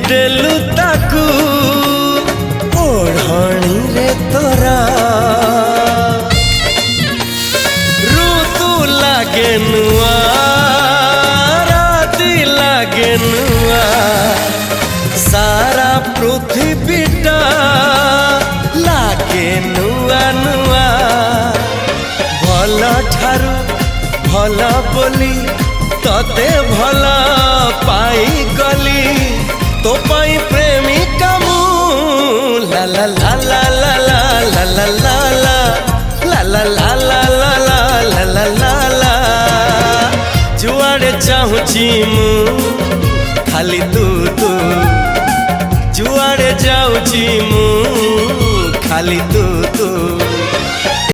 देलु ताकू ओढ़णी रे तोरा ऋतु लागे नुआ राति लागे नुआ सारा पृथ्वीटा लागे नुआ नुआ भल ठारू भल बोली तते भल पाई गली तो पाई प्रेमिका मु ला ला ला ला ला ला ला ला ला ला ला ला ला ला ला ला ला ला जुआड़े चाहूची मु खाली तू तू जुआड़े जाऊची मु खाली तू तू।